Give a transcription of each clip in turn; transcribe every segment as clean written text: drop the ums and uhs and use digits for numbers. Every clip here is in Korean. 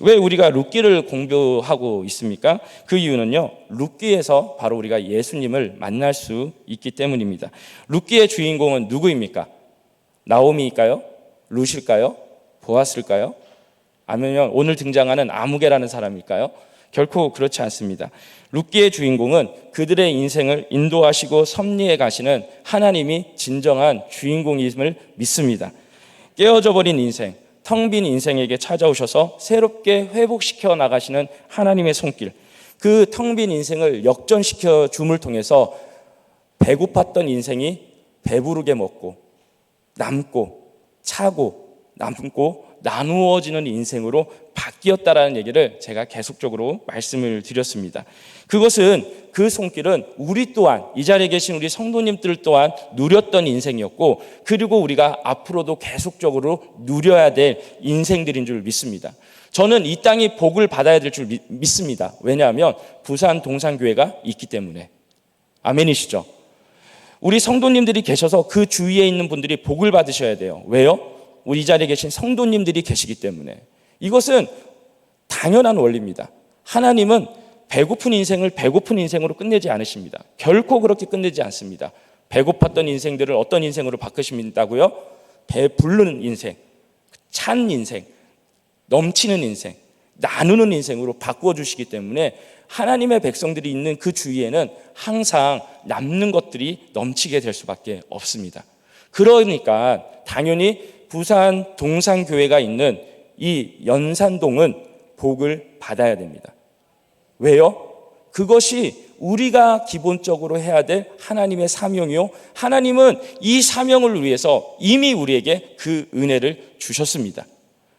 왜 우리가 룻기를 공부하고 있습니까? 그 이유는요, 룻기에서 바로 우리가 예수님을 만날 수 있기 때문입니다. 룻기의 주인공은 누구입니까? 나오미일까요? 룻일까요? 보아스일까요? 아니면 오늘 등장하는 아무개라는 사람일까요? 결코 그렇지 않습니다. 룻기의 주인공은 그들의 인생을 인도하시고 섭리해 가시는 하나님이 진정한 주인공임을 믿습니다. 깨어져 버린 인생, 텅 빈 인생에게 찾아오셔서 새롭게 회복시켜 나가시는 하나님의 손길, 그 텅 빈 인생을 역전시켜 줌을 통해서 배고팠던 인생이 배부르게 먹고 남고 차고 남고 나누어지는 인생으로 바뀌었다라는 얘기를 제가 계속적으로 말씀을 드렸습니다. 그것은, 그 손길은 우리 또한, 이 자리에 계신 우리 성도님들 또한 누렸던 인생이었고, 그리고 우리가 앞으로도 계속적으로 누려야 될 인생들인 줄 믿습니다. 저는 이 땅이 복을 받아야 될 줄 믿습니다. 왜냐하면 부산 동산교회가 있기 때문에. 아멘이시죠? 우리 성도님들이 계셔서 그 주위에 있는 분들이 복을 받으셔야 돼요. 왜요? 우리 이 자리에 계신 성도님들이 계시기 때문에. 이것은 당연한 원리입니다. 하나님은 배고픈 인생을 배고픈 인생으로 끝내지 않으십니다. 결코 그렇게 끝내지 않습니다. 배고팠던 인생들을 어떤 인생으로 바꾸신다고요? 배부르는 인생, 찬 인생, 넘치는 인생, 나누는 인생으로 바꾸어 주시기 때문에 하나님의 백성들이 있는 그 주위에는 항상 남는 것들이 넘치게 될 수밖에 없습니다. 그러니까 당연히 부산 동산교회가 있는 이 연산동은 복을 받아야 됩니다. 왜요? 그것이 우리가 기본적으로 해야 될 하나님의 사명이요, 하나님은 이 사명을 위해서 이미 우리에게 그 은혜를 주셨습니다.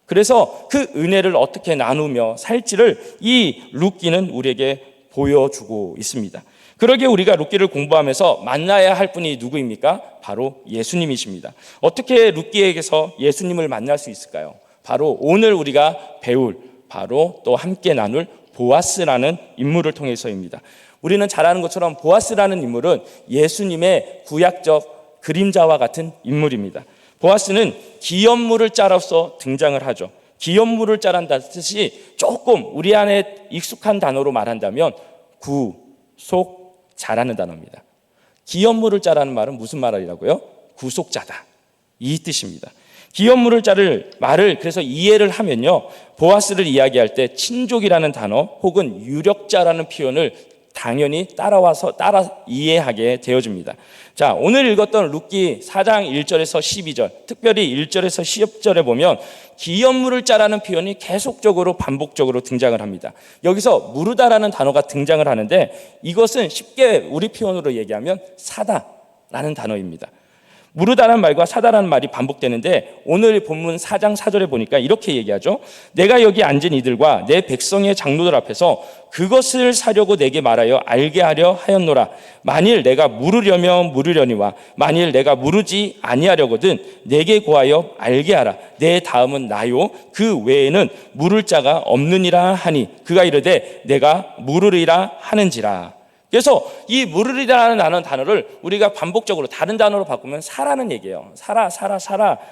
그래서 그 은혜를 어떻게 나누며 살지를 이 룻기는 우리에게 보여주고 있습니다. 그러기에 우리가 룻기를 공부하면서 만나야 할 분이 누구입니까? 바로 예수님이십니다. 어떻게 룻기에게서 예수님을 만날 수 있을까요? 바로 오늘 우리가 배울, 바로 또 함께 나눌 보아스라는 인물을 통해서입니다. 우리는 잘 아는 것처럼 보아스라는 인물은 예수님의 구약적 그림자와 같은 인물입니다. 보아스는 기업물을 자로서 등장을 하죠. 기업물을 자란다는 뜻이 조금 우리 안에 익숙한 단어로 말한다면 구, 속, 자라는 단어입니다. 기업물을 자라는 말은 무슨 말이라고요? 구속자다, 이 뜻입니다. 기업물을 자를 말을 그래서 이해를 하면요, 보아스를 이야기할 때 친족이라는 단어 혹은 유력자라는 표현을 당연히 따라 이해하게 되어집니다. 자, 오늘 읽었던 룻기 4장 1절에서 12절, 특별히 1절에서 10절에 보면 기업물을 짜라는 표현이 계속적으로 반복적으로 등장을 합니다. 여기서 무르다라는 단어가 등장을 하는데 이것은 쉽게 우리 표현으로 얘기하면 사다라는 단어입니다. 무르다라는 말과 사다라는 말이 반복되는데 오늘 본문 4장 4절에 보니까 이렇게 얘기하죠. 내가 여기 앉은 이들과 내 백성의 장로들 앞에서 그것을 사려고 내게 말하여 알게 하려 하였노라. 만일 내가 물으려니와 만일 내가 물으지 아니하려거든 내게 구하여 알게 하라. 내 다음은 나요 그 외에는 물을 자가 없느니라 하니 그가 이르되 내가 물으리라 하는지라. 그래서 이 물으리라는 단어를 우리가 반복적으로 다른 단어로 바꾸면 사라는 얘기예요. 살아.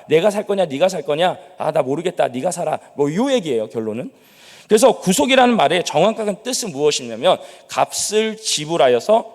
내가 살 거냐 네가 살 거냐, 나 모르겠다, 네가 살아, 뭐 이 얘기예요, 결론은. 그래서 구속이라는 말의 정확한 뜻은 무엇이냐면 값을 지불하여서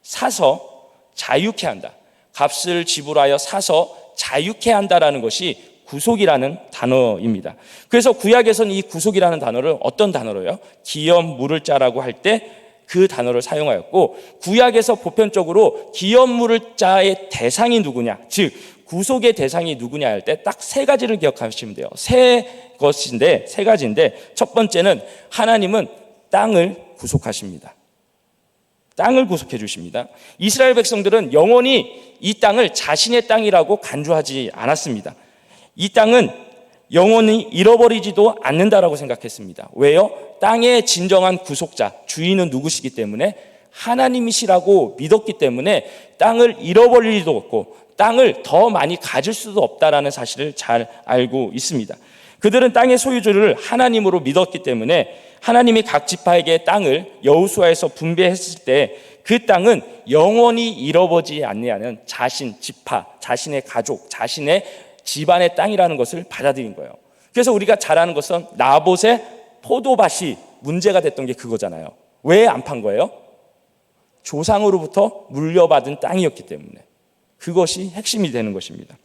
사서 자유케 한다. 값을 지불하여 사서 자유케 한다라는 것이 구속이라는 단어입니다. 그래서 구약에서는 이 구속이라는 단어를 어떤 단어로요? 기업 물을 자라고 할 때 그 단어를 사용하였고, 구약에서 보편적으로 기업 물을 자의 대상이 누구냐, 즉 구속의 대상이 누구냐 할 때 딱 세 가지를 기억하시면 돼요. 세 가지인데 첫 번째는 하나님은 땅을 구속하십니다. 땅을 구속해 주십니다. 이스라엘 백성들은 영원히 이 땅을 자신의 땅이라고 간주하지 않았습니다. 이 땅은 영원히 잃어버리지도 않는다라고 생각했습니다. 왜요? 땅의 진정한 구속자, 주인은 누구시기 때문에 하나님이시라고 믿었기 때문에 땅을 잃어버릴 리도 없고 땅을 더 많이 가질 수도 없다라는 사실을 잘 알고 있습니다. 그들은 땅의 소유주를 하나님으로 믿었기 때문에 하나님이 각 지파에게 땅을 여호수아에서 분배했을 때 그 땅은 영원히 잃어버리지 않는 자신, 지파, 자신의 가족, 자신의 집안의 땅이라는 것을 받아들인 거예요. 그래서 우리가 잘 아는 것은 나봇의 포도밭이 문제가 됐던 게 그거잖아요. 왜 안 판 거예요? 조상으로부터 물려받은 땅이었기 때문에. 그것이 핵심이 되는 것입니다.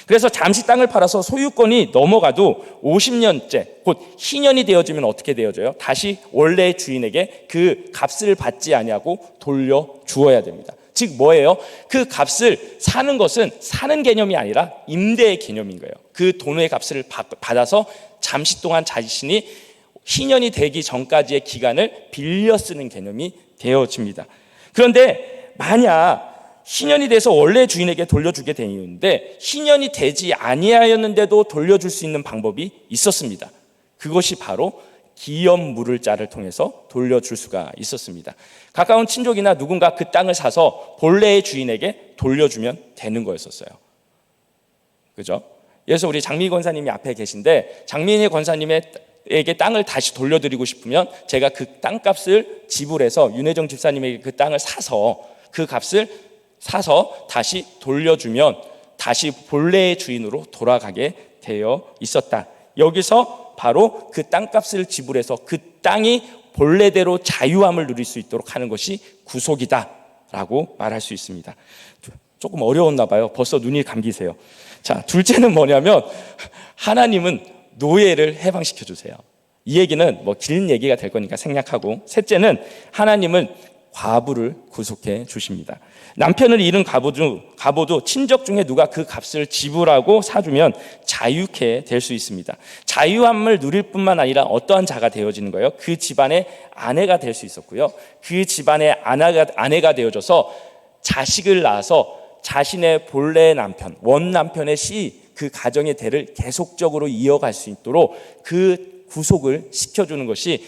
그래서 잠시 땅을 팔아서 소유권이 넘어가도 50년째, 곧 희년이 되어지면 어떻게 되어져요? 다시 원래의 주인에게 그 값을 받지 아니하고 돌려주어야 됩니다. 즉 뭐예요? 그 값을 사는 것은 사는 개념이 아니라 임대의 개념인 거예요. 그 돈의 값을 받아서 잠시 동안 자신이 희년이 되기 전까지의 기간을 빌려 쓰는 개념이 되어집니다. 그런데 만약 희년이 돼서 원래 주인에게 돌려주게 되는데 희년이 되지 아니하였는데도 돌려줄 수 있는 방법이 있었습니다. 그것이 바로 기업 물을 자를 통해서 돌려줄 수가 있었습니다. 가까운 친족이나 누군가 그 땅을 사서 본래의 주인에게 돌려주면 되는 거였었어요. 그죠? 그래서 우리 장미 권사님이 앞에 계신데 장민희 권사님에게 땅을 다시 돌려드리고 싶으면 제가 그 땅값을 지불해서 윤혜정 집사님에게 그 땅을 사서 그 값을 사서 다시 돌려주면 다시 본래의 주인으로 돌아가게 되어 있었다. 여기서 바로 그 땅값을 지불해서 그 땅이 본래대로 자유함을 누릴 수 있도록 하는 것이 구속이다라고 말할 수 있습니다. 조금 어려웠나 봐요. 벌써 눈이 감기세요. 자, 둘째는 뭐냐면 하나님은 노예를 해방시켜 주세요. 이 얘기는 뭐 긴 얘기가 될 거니까 생략하고, 셋째는 하나님은 과부를 구속해 주십니다. 남편을 잃은 과부도 친족 중에 누가 그 값을 지불하고 사주면 자유케 될 수 있습니다. 자유함을 누릴 뿐만 아니라 어떠한 자가 되어지는 거예요? 그 집안의 아내가 될 수 있었고요. 그 집안의 아내가 되어져서 자식을 낳아서 자신의 본래 남편, 원남편의 그 가정의 대를 계속적으로 이어갈 수 있도록 그 구속을 시켜주는 것이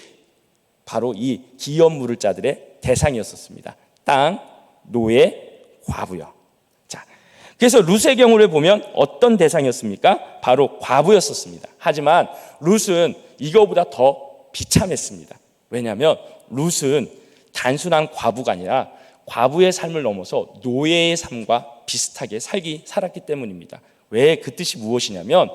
바로 이 기업 물을 자들의 대상이었었습니다. 땅, 노예, 과부요. 자, 그래서 룻의 경우를 보면 어떤 대상이었습니까? 바로 과부였었습니다. 하지만 룻은 이거보다 더 비참했습니다. 왜냐하면 룻은 단순한 과부가 아니라 과부의 삶을 넘어서 노예의 삶과 비슷하게 살았기 때문입니다. 왜 그 뜻이 무엇이냐면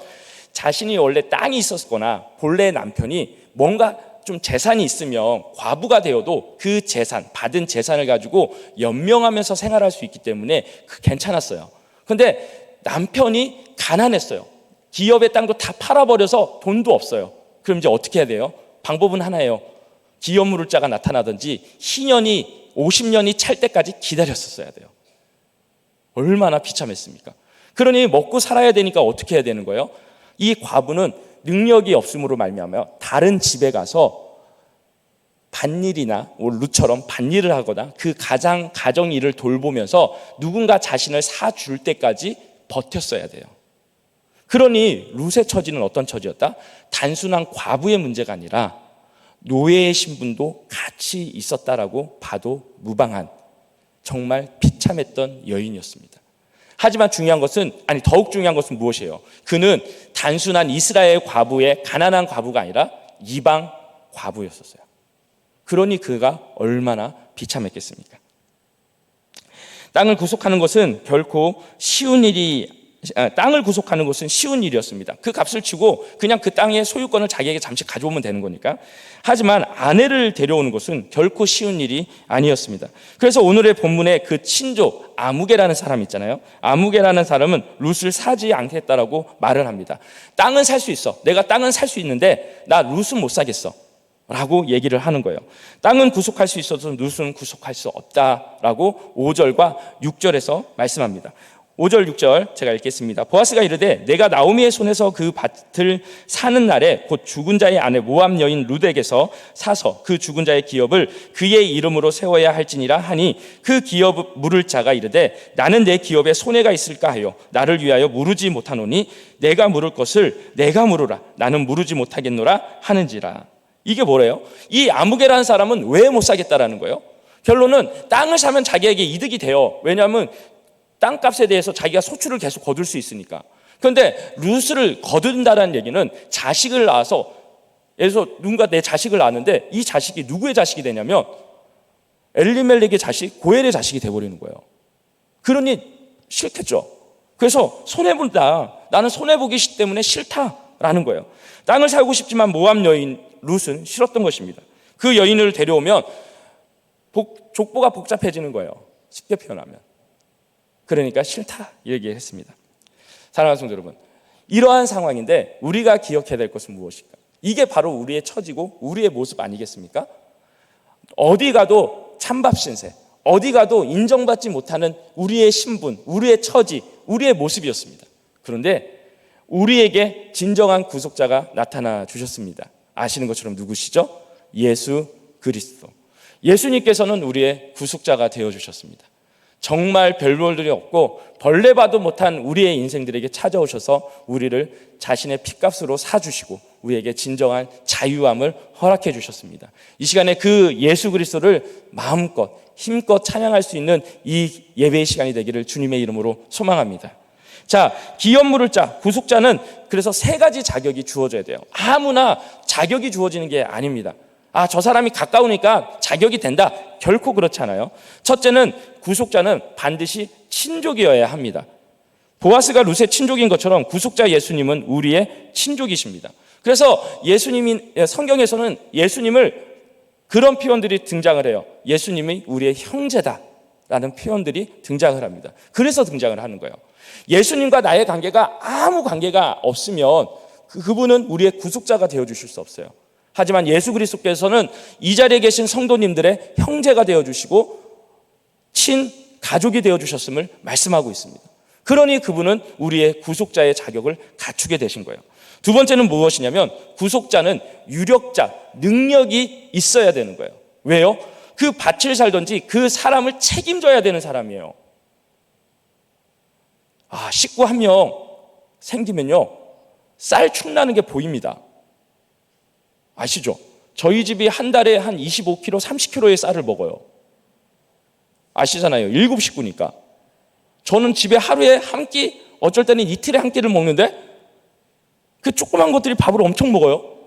자신이 원래 땅이 있었거나 본래 남편이 뭔가 좀 재산이 있으면 과부가 되어도 그 재산, 받은 재산을 가지고 연명하면서 생활할 수 있기 때문에 괜찮았어요. 그런데 남편이 가난했어요. 기업의 땅도 다 팔아버려서 돈도 없어요. 그럼 이제 어떻게 해야 돼요? 방법은 하나예요. 기업 물을 자가 나타나든지 희년이 50년이 찰 때까지 기다렸었어야 돼요. 얼마나 비참했습니까? 그러니 먹고 살아야 되니까 어떻게 해야 되는 거예요? 이 과부는 능력이 없음으로 말미암아 다른 집에 가서 밭일이나 룻처럼 밭일을 하거나 그 가정 일을 돌보면서 누군가 자신을 사줄 때까지 버텼어야 돼요. 그러니 룻의 처지는 어떤 처지였다? 단순한 과부의 문제가 아니라 노예의 신분도 같이 있었다라고 봐도 무방한 정말 비참했던 여인이었습니다. 하지만 더욱 중요한 것은 무엇이에요? 그는 단순한 이스라엘 과부의 가난한 과부가 아니라 이방 과부였었어요. 그러니 그가 얼마나 비참했겠습니까? 땅을 구속하는 것은 쉬운 일이었습니다. 그 값을 치고 그냥 그 땅의 소유권을 자기에게 잠시 가져오면 되는 거니까. 하지만 아내를 데려오는 것은 결코 쉬운 일이 아니었습니다. 그래서 오늘의 본문에 그 친족 아무개라는 사람 있잖아요. 아무개라는 사람은 룻을 사지 않겠다라고 말을 합니다. 땅은 살 수 있어. 내가 땅은 살 수 있는데 나 룻은 못 사겠어 라고 얘기를 하는 거예요. 땅은 구속할 수 있어도 룻은 구속할 수 없다라고 5절과 6절에서 말씀합니다. 5절 6절 제가 읽겠습니다. 보아스가 이르되 내가 나오미의 손에서 그 밭을 사는 날에 곧 죽은 자의 아내 모압 여인 룻에게서 사서 그 죽은 자의 기업을 그의 이름으로 세워야 할지니라 하니 그 기업 물을 자가 이르되 나는 내 기업에 손해가 있을까 하여 나를 위하여 무르지 못하노니 내가 물을 것을 내가 물으라 나는 무르지 못하겠노라 하는지라. 이게 뭐래요? 이 아무개라는 사람은 왜 못 사겠다라는 거예요? 결론은 땅을 사면 자기에게 이득이 돼요. 왜냐하면 땅값에 대해서 자기가 소출을 계속 거둘 수 있으니까. 그런데 룻을 거둔다는 얘기는 자식을 낳아서, 예를 들어서 누군가 내 자식을 낳았는데 이 자식이 누구의 자식이 되냐면 엘리멜렉의 자식, 고엘의 자식이 돼버리는 거예요. 그러니 싫겠죠. 그래서 손해본다. 나는 손해보기 때문에 싫다 라는 거예요. 땅을 살고 싶지만 모압 여인 룻은 싫었던 것입니다. 그 여인을 데려오면 족보가 복잡해지는 거예요. 쉽게 표현하면. 그러니까 싫다 얘기했습니다. 사랑하는 성도 여러분, 이러한 상황인데 우리가 기억해야 될 것은 무엇일까? 이게 바로 우리의 처지고 우리의 모습 아니겠습니까? 어디 가도 찬밥 신세, 어디 가도 인정받지 못하는 우리의 신분, 우리의 처지, 우리의 모습이었습니다. 그런데 우리에게 진정한 구속자가 나타나 주셨습니다. 아시는 것처럼 누구시죠? 예수 그리스도. 예수님께서는 우리의 구속자가 되어주셨습니다. 정말 별볼일이 없고 벌레 봐도 못한 우리의 인생들에게 찾아오셔서 우리를 자신의 핏값으로 사주시고 우리에게 진정한 자유함을 허락해 주셨습니다. 이 시간에 그 예수 그리스도를 마음껏 힘껏 찬양할 수 있는 이 예배의 시간이 되기를 주님의 이름으로 소망합니다. 자, 기업 물을 자, 구속자는 그래서 세 가지 자격이 주어져야 돼요. 아무나 자격이 주어지는 게 아닙니다. 저 사람이 가까우니까 자격이 된다. 결코 그렇지 않아요. 첫째는 구속자는 반드시 친족이어야 합니다. 보아스가 룻의 친족인 것처럼 구속자 예수님은 우리의 친족이십니다. 그래서 성경에서는 예수님을 그런 표현들이 등장을 해요. 예수님이 우리의 형제다라는 표현들이 등장을 합니다. 그래서 등장을 하는 거예요. 예수님과 나의 관계가 아무 관계가 없으면 그분은 우리의 구속자가 되어주실 수 없어요. 하지만 예수 그리스도께서는 이 자리에 계신 성도님들의 형제가 되어주시고 친가족이 되어주셨음을 말씀하고 있습니다. 그러니 그분은 우리의 구속자의 자격을 갖추게 되신 거예요. 두 번째는 무엇이냐면 구속자는 유력자, 능력이 있어야 되는 거예요. 왜요? 그 밭을 살든지 그 사람을 책임져야 되는 사람이에요. 식구 한 명 생기면요, 쌀 축나는 게 보입니다. 아시죠? 저희 집이 한 달에 한 25kg, 30kg의 쌀을 먹어요. 아시잖아요. 7식구니까. 저는 집에 하루에 한 끼, 어쩔 때는 이틀에 한 끼를 먹는데 그 조그만 것들이 밥을 엄청 먹어요.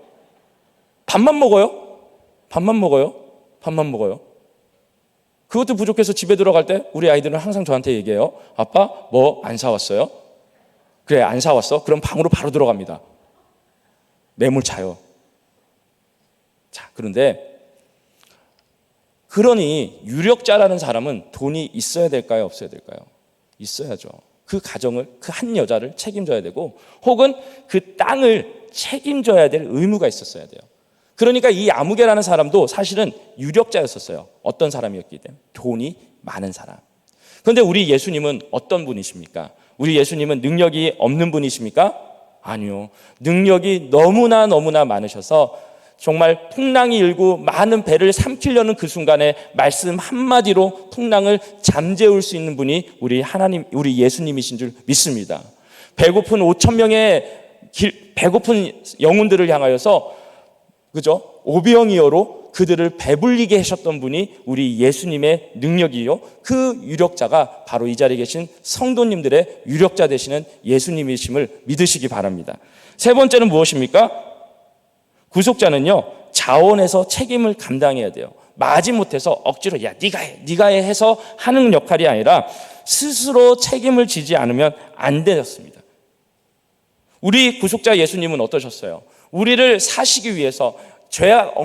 밥만 먹어요. 그것도 부족해서 집에 들어갈 때 우리 아이들은 항상 저한테 얘기해요. 아빠, 뭐 안 사왔어요? 그래, 안 사왔어? 그럼 방으로 바로 들어갑니다. 매몰차요. 자, 그러니 유력자라는 사람은 돈이 있어야 될까요? 없어야 될까요? 있어야죠. 그 가정을, 그 한 여자를 책임져야 되고 혹은 그 땅을 책임져야 될 의무가 있었어야 돼요. 그러니까 이 아무개라는 사람도 사실은 유력자였었어요. 어떤 사람이었기 때문에? 돈이 많은 사람. 그런데 우리 예수님은 어떤 분이십니까? 우리 예수님은 능력이 없는 분이십니까? 아니요. 능력이 너무나 많으셔서 정말 풍랑이 일고 많은 배를 삼키려는 그 순간에 말씀 한마디로 풍랑을 잠재울 수 있는 분이 우리 예수님이신 줄 믿습니다. 배고픈 5,000명의 배고픈 영혼들을 향하여서 오병이어로 그들을 배불리게 하셨던 분이 우리 예수님의 능력이요. 그 유력자가 바로 이 자리에 계신 성도님들의 유력자 되시는 예수님이심을 믿으시기 바랍니다. 세 번째는 무엇입니까? 구속자는요, 자원해서 책임을 감당해야 돼요. 마지못해서 억지로 네가 해 해서 하는 역할이 아니라 스스로 책임을 지지 않으면 안 되었습니다. 우리 구속자 예수님은 어떠셨어요? 우리를 사시기 위해서 죄악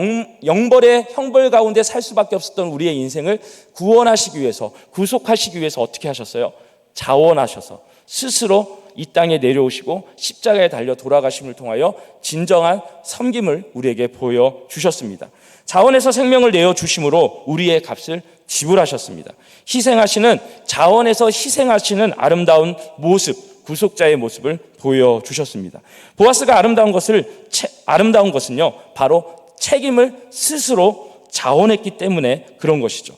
영벌의 형벌 가운데 살 수밖에 없었던 우리의 인생을 구원하시기 위해서, 구속하시기 위해서 어떻게 하셨어요? 자원하셔서 스스로 이 땅에 내려오시고 십자가에 달려 돌아가심을 통하여 진정한 섬김을 우리에게 보여주셨습니다. 자원에서 생명을 내어주심으로 우리의 값을 지불하셨습니다. 자원에서 희생하시는 아름다운 모습, 구속자의 모습을 보여주셨습니다. 보아스가 아름다운 것은요, 바로 책임을 스스로 자원했기 때문에 그런 것이죠.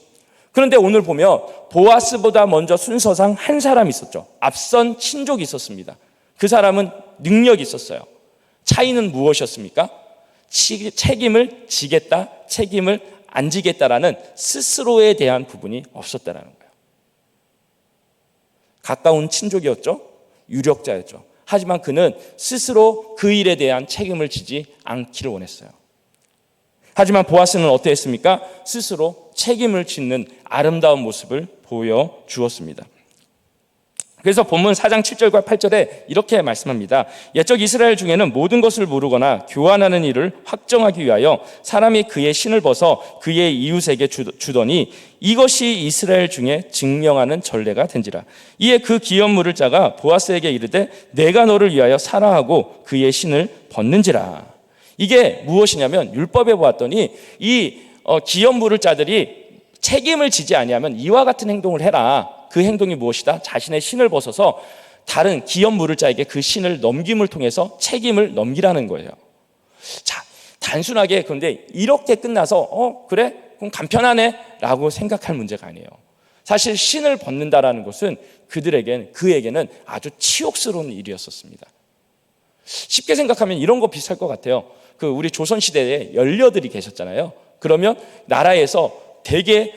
그런데 오늘 보면 보아스보다 먼저 순서상 한 사람이 있었죠. 앞선 친족이 있었습니다. 그 사람은 능력이 있었어요. 차이는 무엇이었습니까? 책임을 지겠다, 책임을 안 지겠다라는 스스로에 대한 부분이 없었다라는 거예요. 가까운 친족이었죠. 유력자였죠. 하지만 그는 스스로 그 일에 대한 책임을 지지 않기를 원했어요. 하지만 보아스는 어떠했습니까? 스스로 책임을 짓는 아름다운 모습을 보여주었습니다. 그래서 본문 4장 7절과 8절에 이렇게 말씀합니다. 옛적 이스라엘 중에는 모든 것을 모르거나 교환하는 일을 확정하기 위하여 사람이 그의 신을 벗어 그의 이웃에게 주더니 이것이 이스라엘 중에 증명하는 전례가 된지라. 이에 그 기업 물을 자가 보아스에게 이르되 내가 너를 위하여 사라 하고 그의 신을 벗는지라. 이게 무엇이냐면 율법에 보았더니 이 기업 물을 자들이 책임을 지지 아니하면 이와 같은 행동을 해라. 그 행동이 무엇이다? 자신의 신을 벗어서 다른 기업 물을 자에게 그 신을 넘김을 통해서 책임을 넘기라는 거예요. 자, 단순하게 그런데 이렇게 끝나서 그래? 그럼 간편하네? 라고 생각할 문제가 아니에요. 사실 신을 벗는다라는 것은 그에게는 아주 치욕스러운 일이었었습니다. 쉽게 생각하면 이런 거 비슷할 것 같아요. 우리 조선시대에 연려들이 계셨잖아요. 그러면 나라에서 되게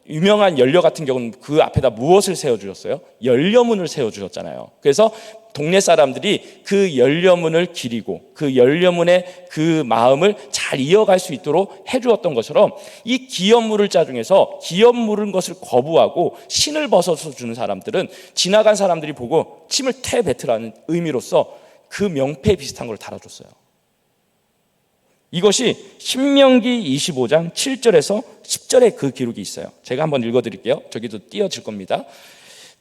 유명한 연려 같은 경우는 그 앞에다 무엇을 세워주셨어요? 연려문을 세워주셨잖아요. 그래서 동네 사람들이 그 연려문을 기리고 그 연려문의 그 마음을 잘 이어갈 수 있도록 해주었던 것처럼 이 기업 물을 자 중에서 기업 물은 것을 거부하고 신을 벗어서 주는 사람들은 지나간 사람들이 보고 침을 태 뱉으라는 의미로서 그 명패 비슷한 걸 달아줬어요. 이것이 신명기 25장 7절에서 10절에 그 기록이 있어요. 제가 한번 읽어드릴게요. 저기도 띄어질 겁니다.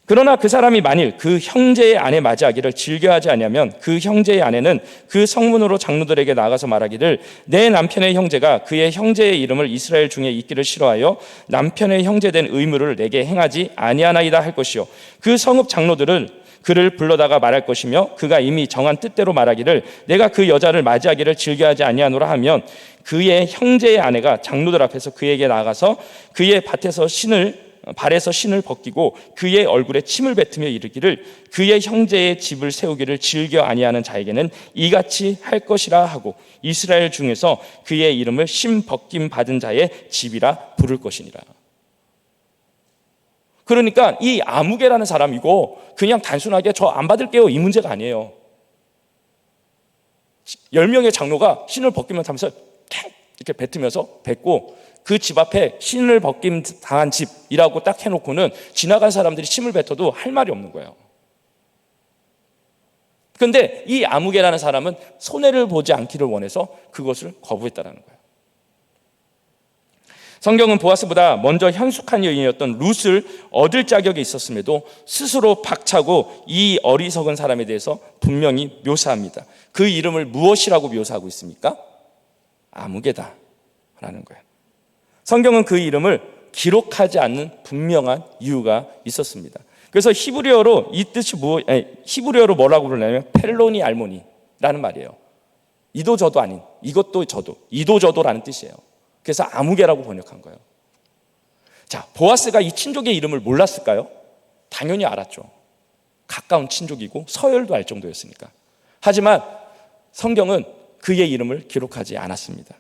그러나 그 사람이 만일 그 형제의 아내 맞이하기를 즐겨하지 아니하면 그 형제의 아내는 그 성문으로 장로들에게 나가서 말하기를 내 남편의 형제가 그의 형제의 이름을 이스라엘 중에 있기를 싫어하여 남편의 형제된 의무를 내게 행하지 아니하나이다 할 것이요 그 성읍 장로들은 그를 불러다가 말할 것이며 그가 이미 정한 뜻대로 말하기를 내가 그 여자를 맞이하기를 즐겨하지 아니하노라 하면 그의 형제의 아내가 장로들 앞에서 그에게 나가서 그의 발에서 신을 벗기고 그의 얼굴에 침을 뱉으며 이르기를 그의 형제의 집을 세우기를 즐겨 아니하는 자에게는 이같이 할 것이라 하고 이스라엘 중에서 그의 이름을 신 벗김 받은 자의 집이라 부를 것이니라. 그러니까 이 아무개라는 사람이고 그냥 단순하게 저 안 받을게요 이 문제가 아니에요. 10명의 장로가 신을 벗기면 하면서 이렇게 뱉으면서 뱉고 그 집 앞에 신을 벗김 당한 집이라고 딱 해놓고는 지나간 사람들이 침을 뱉어도 할 말이 없는 거예요. 그런데 이 아무개라는 사람은 손해를 보지 않기를 원해서 그것을 거부했다는 거예요. 성경은 보아스보다 먼저 현숙한 여인이었던 룻을 얻을 자격이 있었음에도 스스로 박차고 이 어리석은 사람에 대해서 분명히 묘사합니다. 그 이름을 무엇이라고 묘사하고 있습니까? 아무개다라는 거예요. 성경은 그 이름을 기록하지 않는 분명한 이유가 있었습니다. 그래서 히브리어로 이 뜻이 히브리어로 뭐라고 부르냐면 펠로니 알모니라는 말이에요. 이도 저도 아닌 이것도 저도 이도 저도라는 뜻이에요. 그래서 아무개라고 번역한 거예요. 자, 보아스가 이 친족의 이름을 몰랐을까요? 당연히 알았죠. 가까운 친족이고 서열도 알 정도였으니까. 하지만 성경은 그의 이름을 기록하지 않았습니다.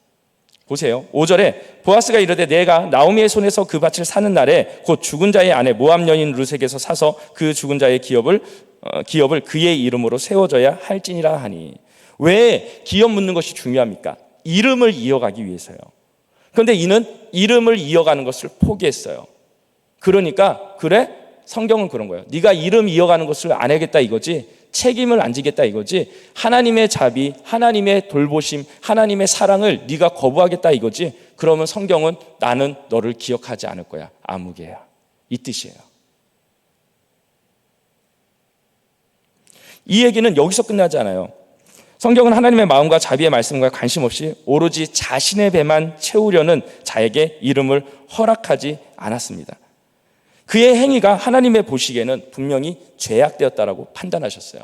보세요. 5절에 보아스가 이르되 내가 나오미의 손에서 그 밭을 사는 날에 곧 죽은 자의 아내 모압 여인 룻에게서 사서 그 죽은 자의 기업을 그의 이름으로 세워져야 할지니라 하니. 왜 기업 묻는 것이 중요합니까? 이름을 이어가기 위해서요. 그런데 이는 이름을 이어가는 것을 포기했어요. 그러니까 그래? 성경은 그런 거예요. 네가 이름 이어가는 것을 안 하겠다 이거지, 책임을 안 지겠다 이거지, 하나님의 자비, 하나님의 돌보심, 하나님의 사랑을 네가 거부하겠다 이거지. 그러면 성경은 나는 너를 기억하지 않을 거야. 아무개야. 이 뜻이에요. 이 얘기는 여기서 끝나지 않아요. 성경은 하나님의 마음과 자비의 말씀과 관심 없이 오로지 자신의 배만 채우려는 자에게 이름을 허락하지 않았습니다. 그의 행위가 하나님의 보시기에는 분명히 죄악되었다라고 판단하셨어요.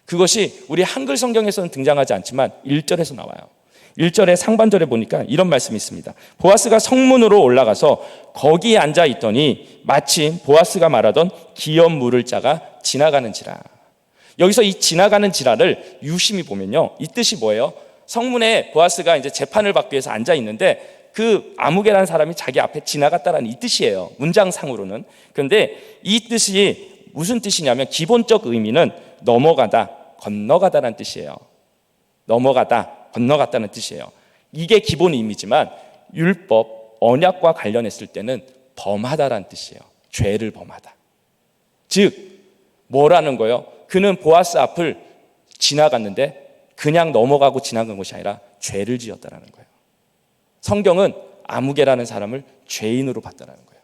그것이 우리 한글 성경에서는 등장하지 않지만 1절에서 나와요. 1절의 상반절에 보니까 이런 말씀이 있습니다. 보아스가 성문으로 올라가서 거기에 앉아 있더니 마침 보아스가 말하던 기업 물을 자가 지나가는지라. 여기서 이 지나가는 지라를 유심히 보면요, 이 뜻이 뭐예요? 성문에 보아스가 이제 재판을 받기 위해서 앉아 있는데 그 아무개라는 사람이 자기 앞에 지나갔다라는 이 뜻이에요. 문장상으로는. 그런데 이 뜻이 무슨 뜻이냐면 기본적 의미는 넘어가다, 건너가다라는 뜻이에요. 넘어가다, 건너갔다는 뜻이에요. 이게 기본 의미지만 율법, 언약과 관련했을 때는 범하다라는 뜻이에요. 죄를 범하다. 즉 뭐라는 거예요? 그는 보아스 앞을 지나갔는데 그냥 넘어가고 지나간 것이 아니라 죄를 지었다라는 거예요. 성경은 아무개라는 사람을 죄인으로 봤다라는 거예요.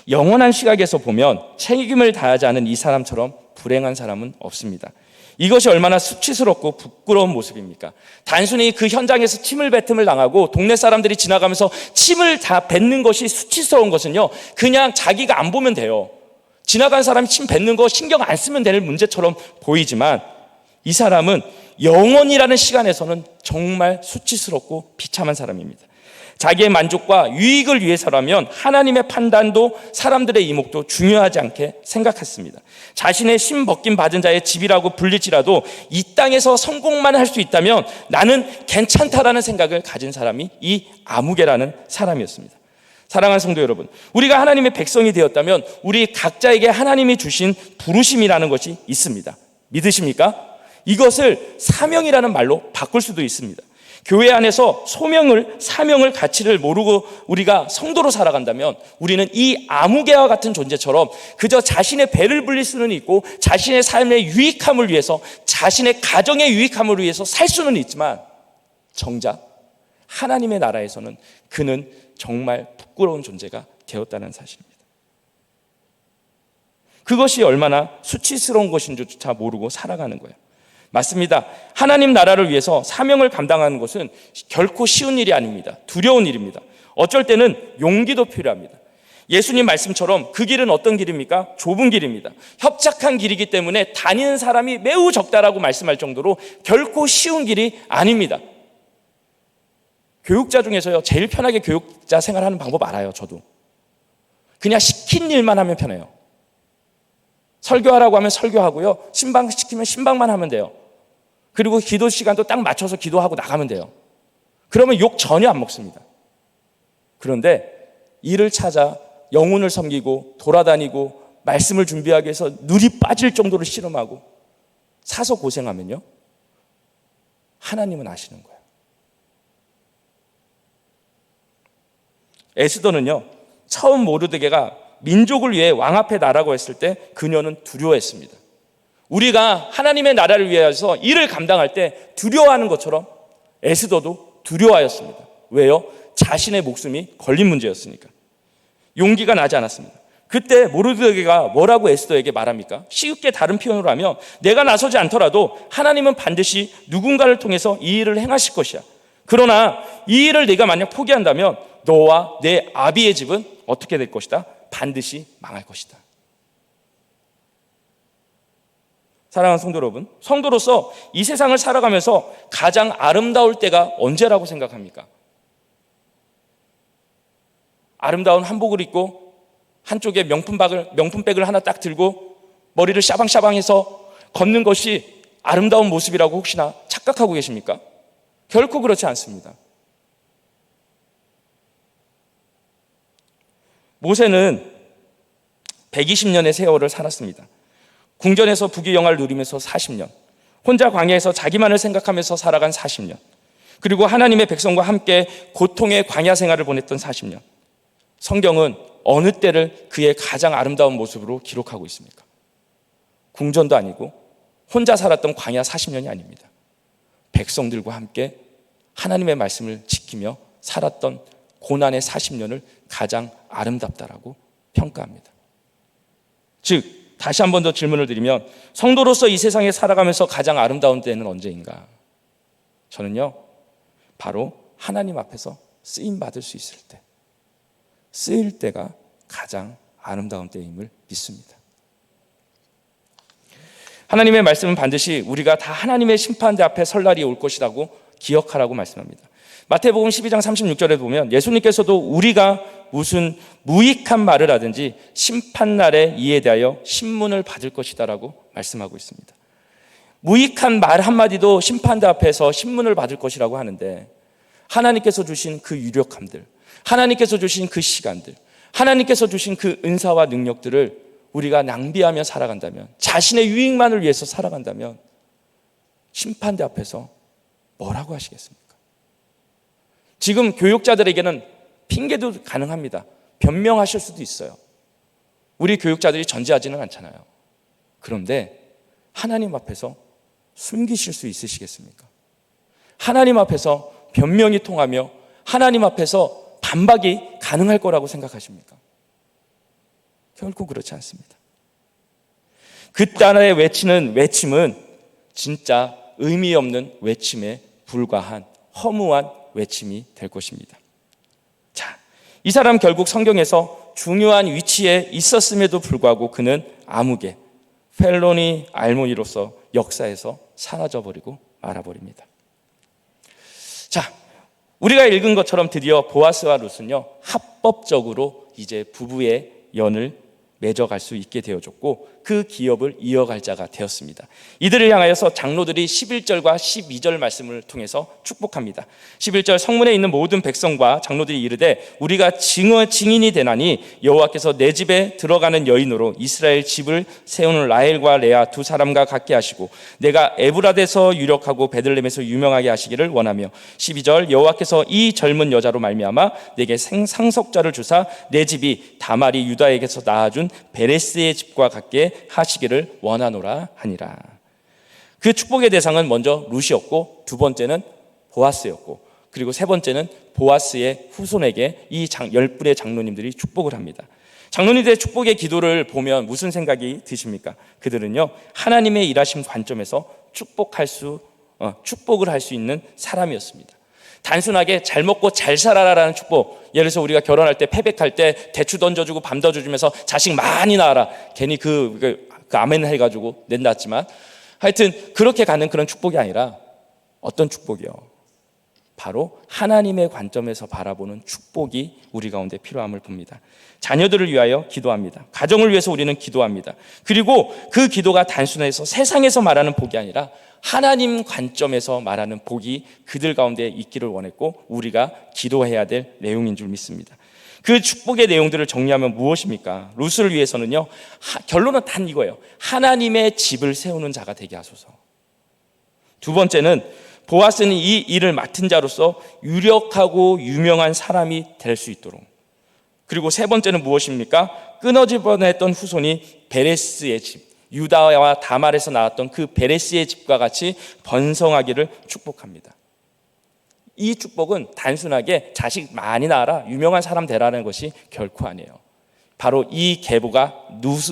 영원한 시각에서 보면 책임을 다하지 않은 이 사람처럼 불행한 사람은 없습니다. 이것이 얼마나 수치스럽고 부끄러운 모습입니까? 단순히 그 현장에서 침을 뱉음을 당하고 동네 사람들이 지나가면서 침을 다 뱉는 것이 수치스러운 것은요, 그냥 자기가 안 보면 돼요. 지나간 사람이 침 뱉는 거 신경 안 쓰면 될 문제처럼 보이지만 이 사람은 영원이라는 시간에서는 정말 수치스럽고 비참한 사람입니다. 자기의 만족과 유익을 위해서라면 하나님의 판단도 사람들의 이목도 중요하지 않게 생각했습니다. 자신의 심 벗김 받은 자의 집이라고 불릴지라도 이 땅에서 성공만 할 수 있다면 나는 괜찮다라는 생각을 가진 사람이 이 아무개라는 사람이었습니다. 사랑하는 성도 여러분, 우리가 하나님의 백성이 되었다면 우리 각자에게 하나님이 주신 부르심이라는 것이 있습니다. 믿으십니까? 이것을 사명이라는 말로 바꿀 수도 있습니다. 교회 안에서 소명을, 사명을, 가치를 모르고 우리가 성도로 살아간다면 우리는 이 아무개와 같은 존재처럼 그저 자신의 배를 불릴 수는 있고 자신의 삶의 유익함을 위해서, 자신의 가정의 유익함을 위해서 살 수는 있지만 정작 하나님의 나라에서는 그는 정말 부끄러운 존재가 되었다는 사실입니다. 그것이 얼마나 수치스러운 것인지조차 모르고 살아가는 거예요. 맞습니다. 하나님 나라를 위해서 사명을 감당하는 것은 결코 쉬운 일이 아닙니다. 두려운 일입니다. 어쩔 때는 용기도 필요합니다. 예수님 말씀처럼 그 길은 어떤 길입니까? 좁은 길입니다. 협착한 길이기 때문에 다니는 사람이 매우 적다라고 말씀할 정도로 결코 쉬운 길이 아닙니다. 교육자 중에서요, 제일 편하게 교육자 생활하는 방법 알아요. 저도 그냥 시킨 일만 하면 편해요. 설교하라고 하면 설교하고요, 신방 시키면 신방만 하면 돼요. 그리고 기도 시간도 딱 맞춰서 기도하고 나가면 돼요. 그러면 욕 전혀 안 먹습니다. 그런데 일을 찾아 영혼을 섬기고 돌아다니고 말씀을 준비하기 위해서 눈이 빠질 정도로 씨름하고 사서 고생하면요, 하나님은 아시는 거예요. 에스더는요, 처음 모르드게가 민족을 위해 왕 앞에 나라고 했을 때 그녀는 두려워했습니다. 우리가 하나님의 나라를 위해서 일을 감당할 때 두려워하는 것처럼 에스더도 두려워하였습니다. 왜요? 자신의 목숨이 걸린 문제였으니까. 용기가 나지 않았습니다. 그때 모르드게가 뭐라고 에스더에게 말합니까? 쉽게 다른 표현으로 하면 내가 나서지 않더라도 하나님은 반드시 누군가를 통해서 이 일을 행하실 것이야. 그러나 이 일을 네가 만약 포기한다면 너와 내 아비의 집은 어떻게 될 것이다? 반드시 망할 것이다. 사랑하는 성도 여러분, 성도로서 이 세상을 살아가면서 가장 아름다울 때가 언제라고 생각합니까? 아름다운 한복을 입고 한쪽에 명품백을 하나 딱 들고 머리를 샤방샤방해서 걷는 것이 아름다운 모습이라고 혹시나 착각하고 계십니까? 결코 그렇지 않습니다. 모세는 120년의 세월을 살았습니다. 궁전에서 부귀영화를 누리면서 40년, 혼자 광야에서 자기만을 생각하면서 살아간 40년, 그리고 하나님의 백성과 함께 고통의 광야 생활을 보냈던 40년. 성경은 어느 때를 그의 가장 아름다운 모습으로 기록하고 있습니까? 궁전도 아니고 혼자 살았던 광야 40년이 아닙니다. 백성들과 함께 하나님의 말씀을 지키며 살았던 고난의 40년을 가장 아름답다라고 평가합니다. 즉, 다시 한 번 더 질문을 드리면 성도로서 이 세상에 살아가면서 가장 아름다운 때는 언제인가? 저는요, 바로 하나님 앞에서 쓰임받을 수 있을 때, 쓰일 때가 가장 아름다운 때임을 믿습니다. 하나님의 말씀은 반드시 우리가 다 하나님의 심판대 앞에 설 날이 올 것이라고 기억하라고 말씀합니다. 마태복음 12장 36절에 보면 예수님께서도 우리가 무슨 무익한 말을 하든지 심판날에 이에 대하여 신문을 받을 것이다 라고 말씀하고 있습니다. 무익한 말 한마디도 심판대 앞에서 신문을 받을 것이라고 하는데, 하나님께서 주신 그 유력함들, 하나님께서 주신 그 시간들, 하나님께서 주신 그 은사와 능력들을 우리가 낭비하며 살아간다면, 자신의 유익만을 위해서 살아간다면 심판대 앞에서 뭐라고 하시겠습니까? 지금 교육자들에게는 핑계도 가능합니다. 변명하실 수도 있어요. 우리 교육자들이 전제하지는 않잖아요. 그런데 하나님 앞에서 숨기실 수 있으시겠습니까? 하나님 앞에서 변명이 통하며 하나님 앞에서 반박이 가능할 거라고 생각하십니까? 결코 그렇지 않습니다. 그딴에 외치는 외침은 진짜 의미 없는 외침에 불과한 허무한 외침이 될 것입니다. 자, 이 사람 결국 성경에서 중요한 위치에 있었음에도 불구하고 그는 아무개, 펠로니 알모니로서 역사에서 사라져버리고 말아버립니다. 자, 우리가 읽은 것처럼 드디어 보아스와 룻은요, 합법적으로 이제 부부의 연을 맺어갈 수 있게 되어졌고 그 기업을 이어갈 자가 되었습니다. 이들을 향하여서 장로들이 11절과 12절 말씀을 통해서 축복합니다. 11절 성문에 있는 모든 백성과 장로들이 이르되 우리가 증인이 되나니 여호와께서 내 집에 들어가는 여인으로 이스라엘 집을 세우는 라헬과 레아 두 사람과 같게 하시고 내가 에브라데서 유력하고 베들레헴에서 유명하게 하시기를 원하며 12절 여호와께서 이 젊은 여자로 말미암아 내게 상속자를 주사 내 집이 다말이 유다에게서 낳아준 베레스의 집과 같게 하시기를 원하노라 하니라. 그 축복의 대상은 먼저 룻이었고 두 번째는 보아스였고 그리고 세 번째는 보아스의 후손에게 이 10분의 장로님들이 축복을 합니다. 장로님들의 축복의 기도를 보면 무슨 생각이 드십니까? 그들은요 하나님의 일하심 관점에서 축복을 할 수 있는 사람이었습니다. 단순하게 잘 먹고 잘 살아라라는 축복, 예를 들어서 우리가 결혼할 때 패백할 때 대추 던져주고 밤 던져주면서 자식 많이 낳아라, 괜히 그 아멘 해가지고 낸다지만 하여튼 그렇게 가는 그런 축복이 아니라 어떤 축복이요? 바로 하나님의 관점에서 바라보는 축복이 우리 가운데 필요함을 봅니다. 자녀들을 위하여 기도합니다. 가정을 위해서 우리는 기도합니다. 그리고 그 기도가 단순해서 세상에서 말하는 복이 아니라 하나님 관점에서 말하는 복이 그들 가운데 있기를 원했고 우리가 기도해야 될 내용인 줄 믿습니다. 그 축복의 내용들을 정리하면 무엇입니까? 룻을 위해서는요, 결론은 단 이거예요. 하나님의 집을 세우는 자가 되게 하소서. 두 번째는 보아스는 이 일을 맡은 자로서 유력하고 유명한 사람이 될 수 있도록. 그리고 세 번째는 무엇입니까? 끊어질 뻔했던 후손이 베레스의 집, 유다와 다말에서 나왔던 그 베레스의 집과 같이 번성하기를 축복합니다. 이 축복은 단순하게 자식 많이 낳아라, 유명한 사람 되라는 것이 결코 아니에요. 바로 이 계보가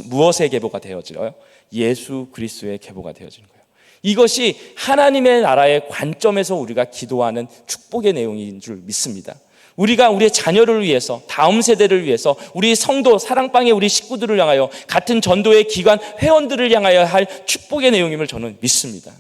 무엇의 계보가 되어져요? 예수 그리스도의 계보가 되어지는 거예요. 이것이 하나님의 나라의 관점에서 우리가 기도하는 축복의 내용인 줄 믿습니다. 우리가 우리의 자녀를 위해서, 다음 세대를 위해서, 우리 성도, 사랑방의 우리 식구들을 향하여, 같은 전도의 기관 회원들을 향하여 할 축복의 내용임을 저는 믿습니다.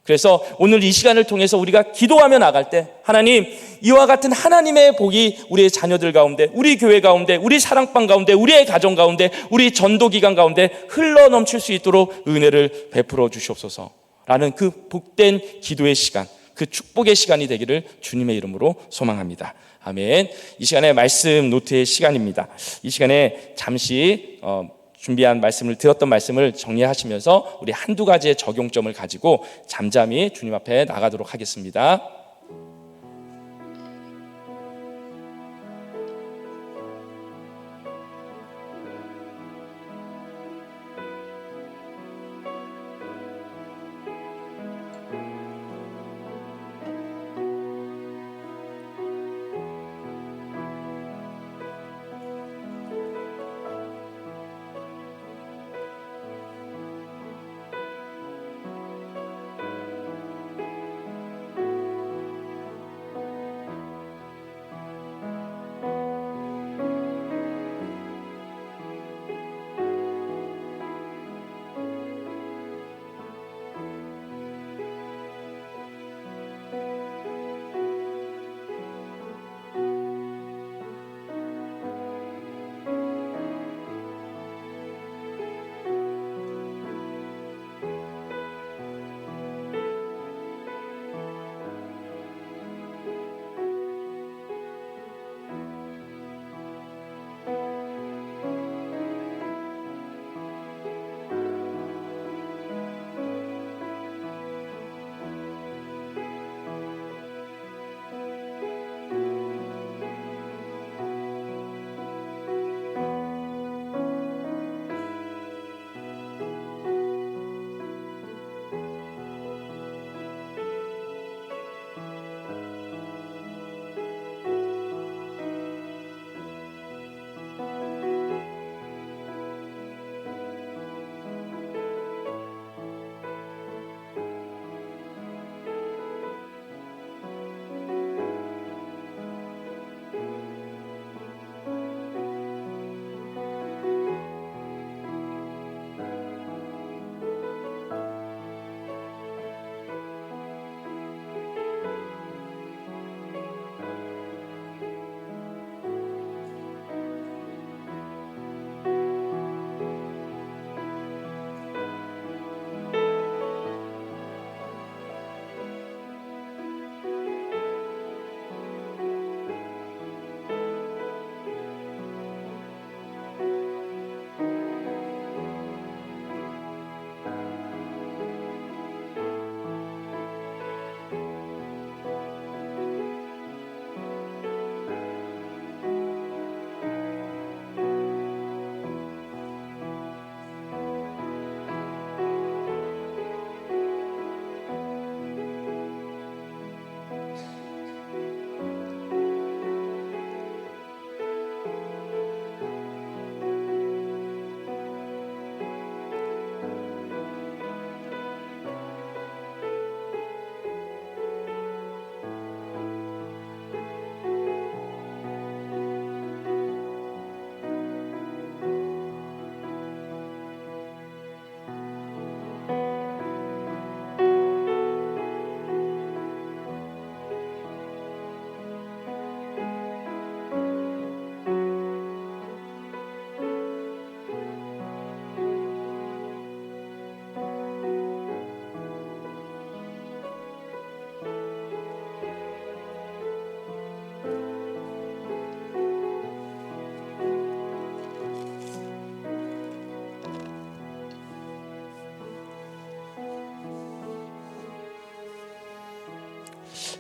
그래서 오늘 이 시간을 통해서 우리가 기도하며 나갈 때 하나님, 이와 같은 하나님의 복이 우리의 자녀들 가운데, 우리 교회 가운데, 우리 사랑방 가운데, 우리의 가정 가운데, 우리 전도기관 가운데 흘러 넘칠 수 있도록 은혜를 베풀어 주시옵소서라는 그 복된 기도의 시간, 그 축복의 시간이 되기를 주님의 이름으로 소망합니다. 아멘. 이 시간에 말씀 노트의 시간입니다. 이 시간에 잠시 준비한 말씀을, 들었던 말씀을 정리하시면서 우리 한두 가지의 적용점을 가지고 잠잠히 주님 앞에 나가도록 하겠습니다.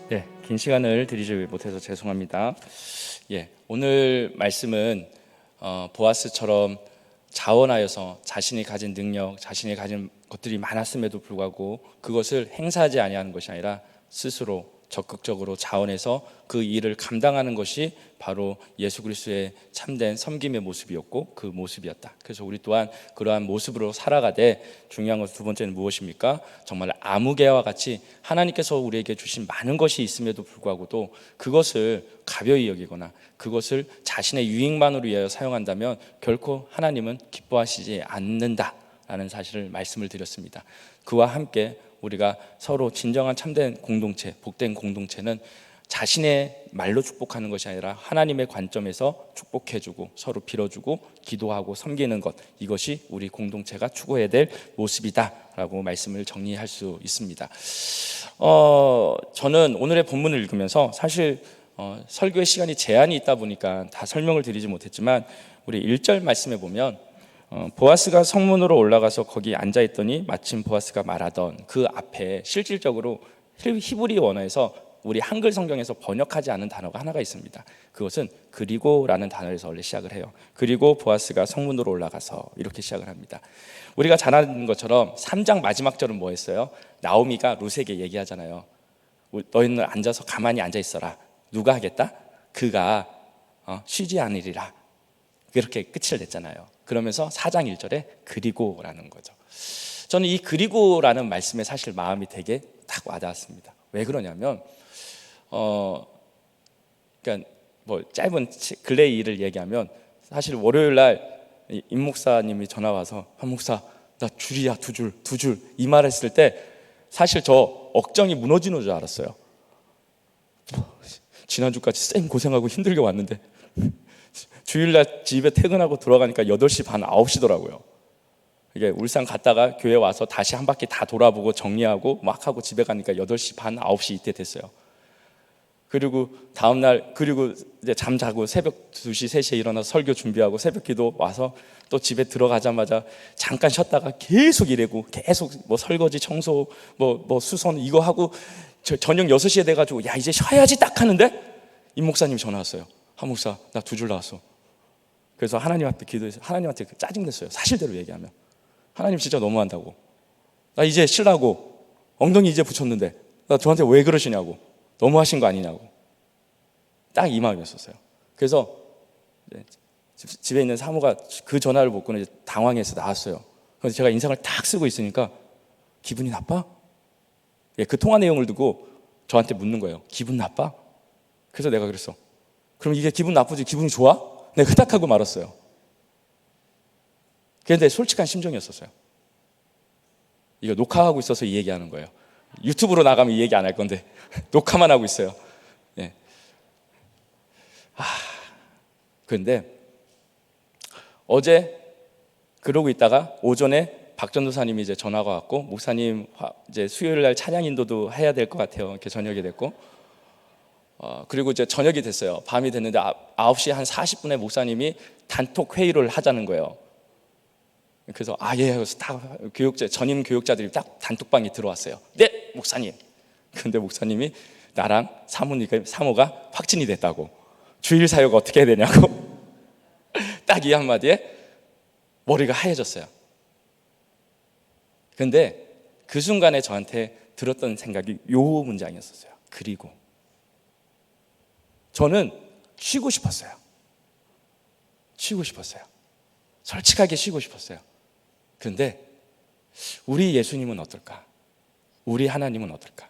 네, 긴 시간을 드리지 못해서 죄송합니다. 오늘 말씀은 보아스처럼 자원하여서 자신이 가진 능력, 자신이 가진 것들이 많았음에도 불구하고 그것을 행사하지 아니하는 것이 아니라 스스로 적극적으로 자원해서 그 일을 감당하는 것이 바로 예수 그리스도의 참된 섬김의 모습이었고 그 모습이었다. 그래서 우리 또한 그러한 모습으로 살아가되 중요한 것두 번째는 무엇입니까? 정말 아무개와 같이 하나님께서 우리에게 주신 많은 것이 있음에도 불구하고도 그것을 가벼이 여기거나 그것을 자신의 유익만으로 위하여 사용한다면 결코 하나님은 기뻐하시지 않는다라는 사실을 말씀을 드렸습니다. 그와 함께 우리가 서로 진정한 참된 공동체, 복된 공동체는 자신의 말로 축복하는 것이 아니라 하나님의 관점에서 축복해주고 서로 빌어주고 기도하고 섬기는 것, 이것이 우리 공동체가 추구해야 될 모습이다라고 말씀을 정리할 수 있습니다. 저는 오늘의 본문을 읽으면서 사실 설교의 시간이 제한이 있다 보니까 다 설명을 드리지 못했지만 우리 1절 말씀에 보면 보아스가 성문으로 올라가서 거기 앉아있더니 마침 보아스가 말하던 그 앞에 실질적으로 히브리 원어에서 우리 한글 성경에서 번역하지 않은 단어가 하나가 있습니다. 그것은 그리고라는 단어에서 원래 시작을 해요. 그리고 보아스가 성문으로 올라가서 이렇게 시작을 합니다. 우리가 잘 아는 것처럼 3장 마지막 절은 뭐였어요? 나오미가 룻에게 얘기하잖아요. 너희는 앉아서 가만히 앉아 있어라. 누가 하겠다? 그가 쉬지 않으리라. 그렇게 끝을 냈잖아요. 그러면서 4장 1절에 그리고라는 거죠. 저는 이 그리고라는 말씀에 사실 마음이 되게 딱 와닿았습니다. 왜 그러냐면 그러니까 뭐 짧은 근래 일을 얘기하면 사실 월요일 날 임 목사님이 전화 와서 한 목사 나 줄이야 두 줄 이 말했을 때 사실 저 억장이 무너지는 줄 알았어요. 지난주까지 쌩 고생하고 힘들게 왔는데 주일날 집에 퇴근하고 들어가니까 8시 반 9시더라고요. 이게 울산 갔다가 교회 와서 다시 한 바퀴 다 돌아보고 정리하고 막 하고 집에 가니까 8시 반 9시 이때 됐어요. 그리고 다음날 그리고 이제 잠자고 새벽 2시 3시에 일어나서 설교 준비하고 새벽 기도 와서 또 집에 들어가자마자 잠깐 쉬었다가 계속 일하고 계속 뭐 설거지 청소 뭐 수선 이거 하고 저녁 6시에 돼가지고 야 이제 쉬어야지 딱 하는데 임 목사님이 전화 왔어요. 한 목사 나 2줄 나왔어. 그래서 하나님 앞에 기도해서 하나님한테 짜증냈어요. 사실대로 얘기하면 하나님 진짜 너무한다고. 나 이제 쉬라고 엉덩이 이제 붙였는데 나 저한테 왜 그러시냐고. 너무하신 거 아니냐고. 딱 이 마음이었어요. 그래서 집에 있는 사모가 그 전화를 받고는 당황해서 나왔어요. 그래서 제가 인상을 딱 쓰고 있으니까 기분이 나빠? 그 통화 내용을 두고 저한테 묻는 거예요. 기분 나빠? 그래서 내가 그랬어. 그럼 이게 기분 나쁘지 기분이 좋아? 내가 흐닥하고 말았어요. 그런데 솔직한 심정이었었어요. 이거 녹화하고 있어서 이 얘기하는 거예요. 유튜브로 나가면 이 얘기 안 할 건데 녹화만 하고 있어요. 그런데 어제 그러고 있다가 오전에 박 전도사님이 이제 전화가 왔고 목사님 이제 수요일 날 찬양 인도도 해야 될 것 같아요. 이렇게 저녁이 됐고 그리고 이제 저녁이 됐어요. 밤이 됐는데 9시 한 40분에 목사님이 단톡 회의를 하자는 거예요. 그래서 예. 그래서 다 전임 교육자들이 딱 단톡방에 들어왔어요. 네, 목사님. 근데 목사님이 나랑 사모가 확진이 됐다고. 주일 사역 어떻게 해야 되냐고. 딱 이 한마디에 머리가 하얘졌어요. 근데 그 순간에 저한테 들었던 생각이 요 문장이었어요. 그리고 저는 쉬고 싶었어요. 솔직하게 쉬고 싶었어요. 그런데 우리 예수님은 어떨까? 우리 하나님은 어떨까?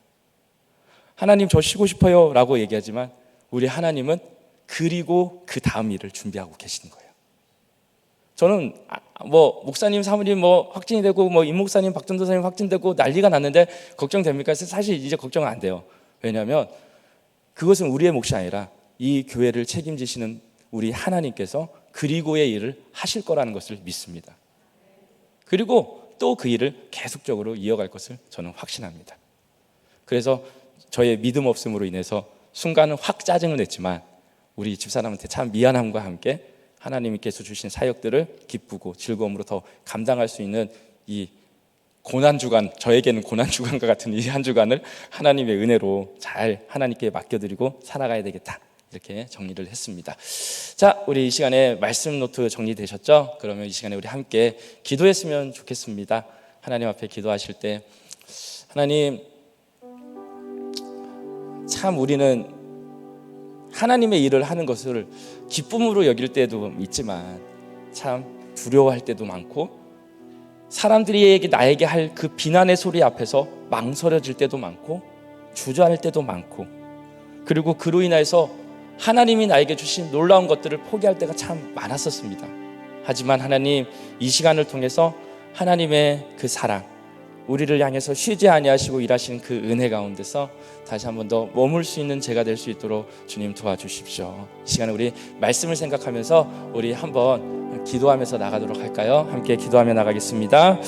하나님 저 쉬고 싶어요 라고 얘기하지만 우리 하나님은 그리고 그 다음 일을 준비하고 계시는 거예요. 저는 뭐 목사님 사모님 뭐 확진이 되고 뭐 임 목사님 박 전도사님 확진되고 난리가 났는데 걱정됩니까? 사실 이제 걱정은 안 돼요. 왜냐하면 그것은 우리의 몫이 아니라 이 교회를 책임지시는 우리 하나님께서 그리고의 일을 하실 거라는 것을 믿습니다. 그리고 또 그 일을 계속적으로 이어갈 것을 저는 확신합니다. 그래서 저의 믿음 없음으로 인해서 순간은 확 짜증을 냈지만 우리 집사람한테 참 미안함과 함께 하나님께서 주신 사역들을 기쁘고 즐거움으로 더 감당할 수 있는 이 고난주간, 저에게는 고난주간과 같은 이 한 주간을 하나님의 은혜로 잘 하나님께 맡겨드리고 살아가야 되겠다, 이렇게 정리를 했습니다. 자, 우리 이 시간에 말씀 노트 정리되셨죠? 그러면 이 시간에 우리 함께 기도했으면 좋겠습니다. 하나님 앞에 기도하실 때, 하나님, 참 우리는 하나님의 일을 하는 것을 기쁨으로 여길 때도 있지만 참 두려워할 때도 많고, 사람들이 나에게 할 그 비난의 소리 앞에서 망설여질 때도 많고, 주저할 때도 많고, 그리고 그로 인해서 하나님이 나에게 주신 놀라운 것들을 포기할 때가 참 많았었습니다. 하지만 하나님, 이 시간을 통해서 하나님의 그 사랑, 우리를 향해서 쉬지 아니하시고 일하시는 그 은혜 가운데서 다시 한 번 더 머물 수 있는 제가 될 수 있도록 주님 도와주십시오. 이 시간에 우리 말씀을 생각하면서 우리 한번 기도하면서 나가도록 할까요? 함께 기도하며 나가겠습니다.